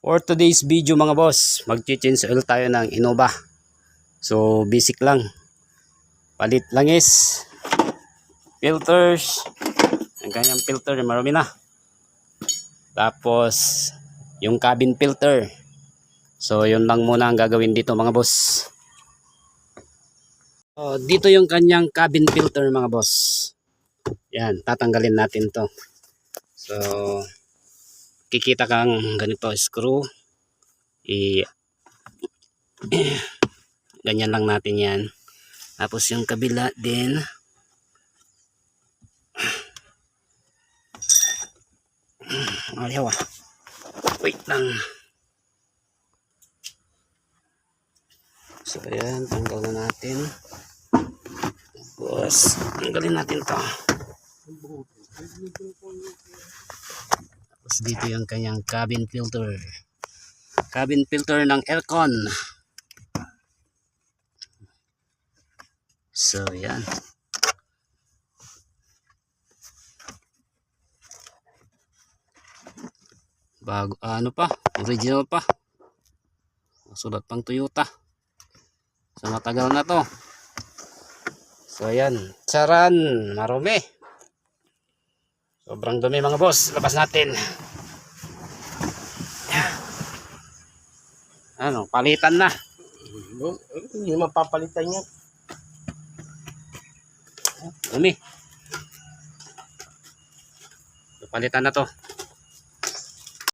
For today's video mga boss, mag-change oil tayo ng Innova. So basic lang. Palit langis, filters, ang kanyang filter marami na. Tapos yung cabin filter. So yun lang muna ang gagawin dito mga boss. Dito yung kanyang cabin filter mga boss. Yan, tatanggalin natin to. So kikita kang ganito screw. Ganyan lang natin yan. Tapos yung kabila din. Ayaw ah. Wait lang. So ayan, tanggal na natin. Tapos tanggalin natin to. Tapos dito yung kanyang cabin filter. Cabin filter ng aircon. So yan. Bago ano pa, original pa. Sulat pang Toyota. So matagal na to. So yan, charan, marumi. Sobrang dumi mga boss, labas natin. Ano, palitan na. Hindi mapapalitan yan. Dumi. Palitan na to.